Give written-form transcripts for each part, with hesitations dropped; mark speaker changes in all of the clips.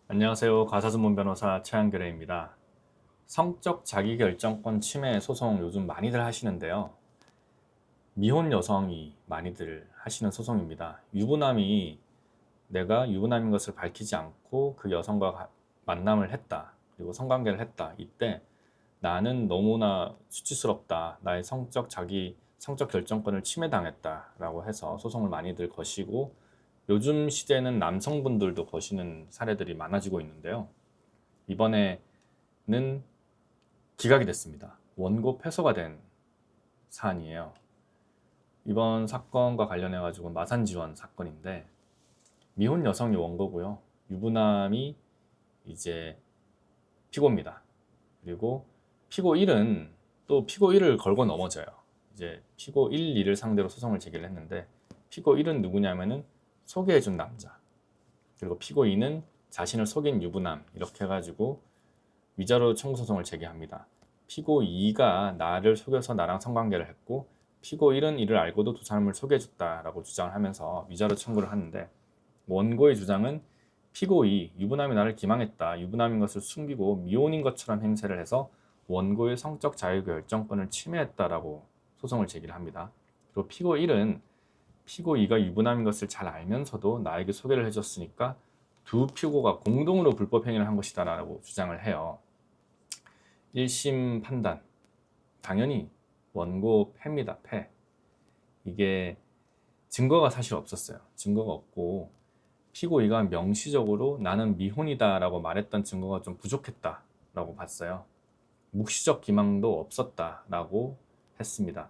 Speaker 1: 안녕하세요. 가사전문 변호사 최한결입니다. 성적 자기결정권 침해 소송 요즘 많이들 하시는데요. 미혼 여성이 많이들 하시는 소송입니다. 유부남이 내가 유부남인 것을 밝히지 않고 그 여성과 만남을 했다. 그리고 성관계를 했다. 이때 나는 너무나 수치스럽다. 나의 성적 결정권을 침해당했다. 라고 해서 소송을 많이들 거시고 요즘 시대는 남성분들도 거시는 사례들이 많아지고 있는데요. 이번에는 기각이 됐습니다. 원고 패소가 된 사안이에요. 이번 사건과 관련해 가지고 마산 지원 사건인데 미혼 여성이 원고고요. 유부남이 이제 피고입니다. 그리고 피고 1은 또 피고 1을 걸고 넘어져요. 이제 피고 1, 2를 상대로 소송을 제기를 했는데 피고 1은 누구냐면은 소개해준 남자, 그리고 피고 2는 자신을 속인 유부남, 이렇게 해가지고 위자료 청구 소송을 제기합니다. 피고 2가 나를 속여서 나랑 성관계를 했고 피고 1은 이를 알고도 두 사람을 소개해줬다라고 주장을 하면서 위자료 청구를 하는데, 원고의 주장은 피고 2, 유부남이 나를 기망했다. 유부남인 것을 숨기고 미혼인 것처럼 행세를 해서 원고의 성적 자유결정권을 침해했다라고 소송을 제기를 합니다. 그리고 피고 1은 피고 2가 유부남인 것을 잘 알면서도 나에게 소개를 해줬으니까 두 피고가 공동으로 불법 행위를 한 것이다라고 주장을 해요. 1심 판단, 당연히 원고 패입니다. 패. 이게 증거가 사실 없었어요. 증거가 없고 피고 2가 명시적으로 나는 미혼이다 라고 말했던 증거가 좀 부족했다 라고 봤어요. 묵시적 기망도 없었다 라고 했습니다.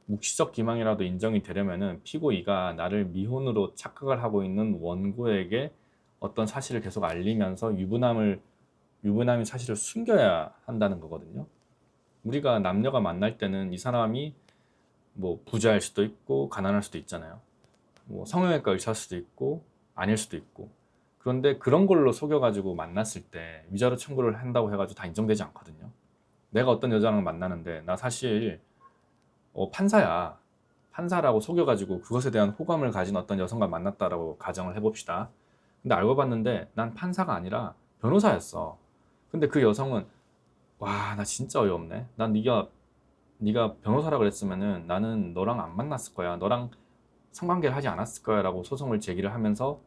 Speaker 1: 묵시적 기망이라도 인정이 되려면은 피고 2가 나를 미혼으로 착각을 하고 있는 원고에게 어떤 사실을 계속 알리면서 유부남의 사실을 숨겨야 한다는 거거든요. 우리가 남녀가 만날 때는 이 사람이 뭐 부자일 수도 있고 가난할 수도 있잖아요. 뭐 성형외과 의사일 수도 있고 아닐 수도 있고. 그런데 그런 걸로 속여가지고 만났을 때 위자료 청구를 한다고 해가지고 다 인정되지 않거든요. 내가 어떤 여자랑 만나는데 나 사실 판사야. 판사라고 속여가지고 그것에 대한 호감을 가진 어떤 여성과 만났다라고 가정을 해봅시다. 근데 알고 봤는데 난 판사가 아니라 변호사였어. 근데 그 여성은 와, 나 진짜 어이없네. 난 네가 변호사라 그랬으면은 나는 너랑 안 만났을 거야. 너랑 성관계를 하지 않았을 거야. 라고 소송을 제기를 하면서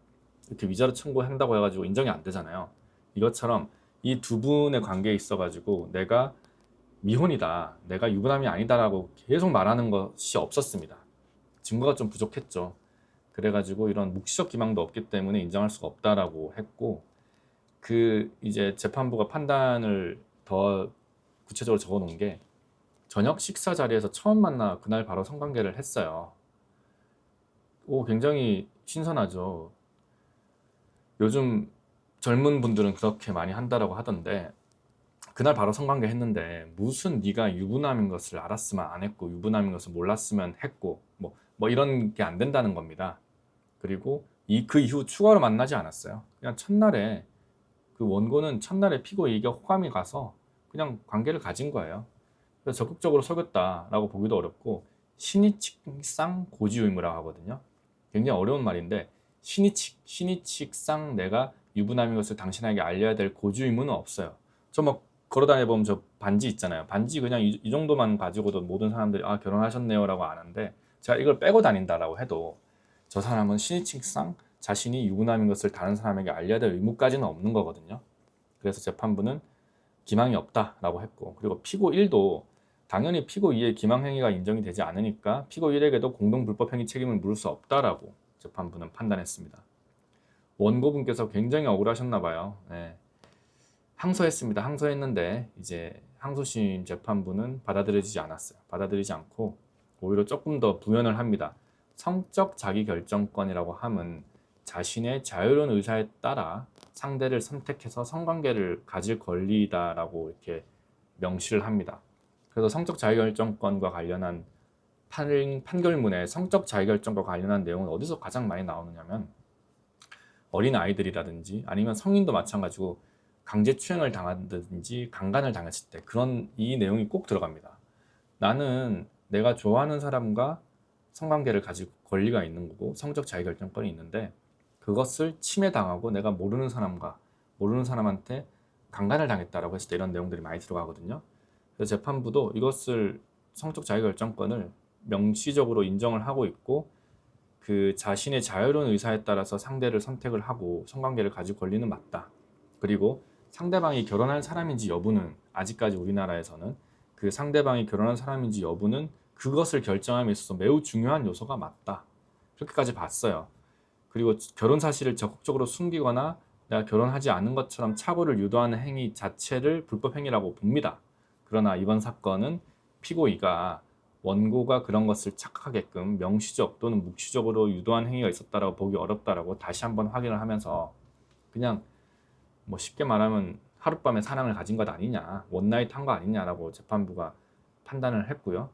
Speaker 1: 이렇게 위자료 청구한다고 해가지고 인정이 안 되잖아요. 이것처럼 이 두 분의 관계에 있어가지고 내가 미혼이다, 내가 유부남이 아니다라고 계속 말하는 것이 없었습니다. 증거가 좀 부족했죠. 그래가지고 이런 묵시적 기망도 없기 때문에 인정할 수가 없다라고 했고, 그 이제 재판부가 판단을 더 구체적으로 적어 놓은 게 저녁 식사 자리에서 처음 만나 그날 바로 성관계를 했어요. 굉장히 신선하죠. 요즘 젊은 분들은 그렇게 많이 한다라고 하던데 그날 바로 성관계 했는데 무슨 네가 유부남인 것을 알았으면 안 했고 유부남인 것을 몰랐으면 했고 뭐 이런 게 안 된다는 겁니다. 그리고 그 이후 추가로 만나지 않았어요. 그냥 첫날에 그 원고는 첫날에 피고 이게 호감이 가서 그냥 관계를 가진 거예요. 그래서 적극적으로 속였다라고 보기도 어렵고 신의칙상 고지의무라고 하거든요. 굉장히 어려운 말인데 신의칙상 내가 유부남인 것을 당신에게 알려야 될 고지의무는 없어요. 저 막 걸어다녀 보면 저 반지 있잖아요. 반지 그냥 이 정도만 가지고도 모든 사람들이 아 결혼하셨네요라고 아는데 제가 이걸 빼고 다닌다라고 해도 저 사람은 신의칙상 자신이 유부남인 것을 다른 사람에게 알려야 될 의무까지는 없는 거거든요. 그래서 재판부는 기망이 없다라고 했고, 그리고 피고 1도 당연히 피고 2의 기망 행위가 인정이 되지 않으니까 피고 1에게도 공동 불법 행위 책임을 물을 수 없다라고 재판부는 판단했습니다. 원고분께서 굉장히 억울하셨나 봐요. 네. 항소했습니다. 항소했는데 이제 항소심 재판부는 받아들이지 않았어요. 받아들이지 않고 오히려 조금 더 부연을 합니다. 성적 자기결정권이라고 함은 자신의 자유로운 의사에 따라 상대를 선택해서 성관계를 가질 권리다라고 이렇게 명시를 합니다. 그래서 성적 자기결정권과 관련한 판결문에 성적 자기결정과 관련한 내용은 어디서 가장 많이 나오느냐면 어린 아이들이라든지 아니면 성인도 마찬가지고 강제추행을 당하든지 강간을 당했을 때 그런 이 내용이 꼭 들어갑니다. 나는 내가 좋아하는 사람과 성관계를 가질 권리가 있는 거고 성적 자기결정권이 있는데 그것을 침해당하고 내가 모르는 사람과 모르는 사람한테 강간을 당했다라고 했을 때 이런 내용들이 많이 들어가거든요. 그래서 재판부도 이것을 성적 자기결정권을 명시적으로 인정을 하고 있고 그 자신의 자유로운 의사에 따라서 상대를 선택을 하고 성관계를 가질 권리는 맞다. 그리고 상대방이 결혼할 사람인지 여부는 아직까지 우리나라에서는 그 상대방이 결혼한 사람인지 여부는 그것을 결정함에 있어서 매우 중요한 요소가 맞다. 그렇게까지 봤어요. 그리고 결혼 사실을 적극적으로 숨기거나 내가 결혼하지 않은 것처럼 착오를 유도하는 행위 자체를 불법 행위라고 봅니다. 그러나 이번 사건은 피고이가 원고가 그런 것을 착각하게끔 명시적 또는 묵시적으로 유도한 행위가 있었다라고 보기 어렵다라고 다시 한번 확인을 하면서 그냥 뭐 쉽게 말하면 하룻밤에 사랑을 가진 것 아니냐, 원나잇 한 거 아니냐라고 재판부가 판단을 했고요.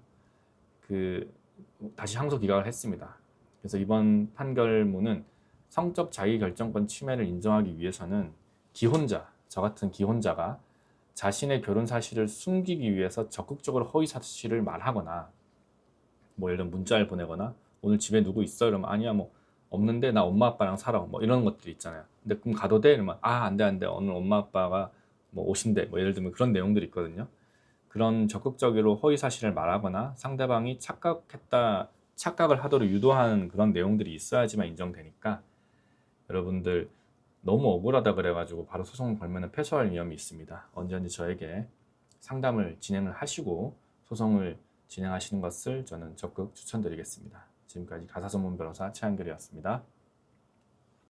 Speaker 1: 다시 항소 기각을 했습니다. 그래서 이번 판결문은 성적 자기결정권 침해를 인정하기 위해서는 기혼자, 저 같은 기혼자가 자신의 결혼 사실을 숨기기 위해서 적극적으로 허위 사실을 말하거나 뭐 예를 들면 문자를 보내거나 오늘 집에 누구 있어? 이러면 아니야 뭐 없는데 나 엄마 아빠랑 살아 뭐 이런 것들이 있잖아요. 근데 그럼 가도 돼? 이러면 아 안 돼 안 돼 오늘 엄마 아빠가 뭐 오신대 뭐 예를 들면 그런 내용들이 있거든요. 그런 적극적으로 허위 사실을 말하거나 상대방이 착각을 하도록 유도하는 그런 내용들이 있어야지만 인정되니까 여러분들 너무 억울하다 그래가지고 바로 소송을 걸면 패소할 위험이 있습니다. 언제든지 저에게 상담을 진행을 하시고 소송을 진행하시는 것을 저는 적극 추천드리겠습니다. 지금까지 가사전문 변호사 최한결이었습니다.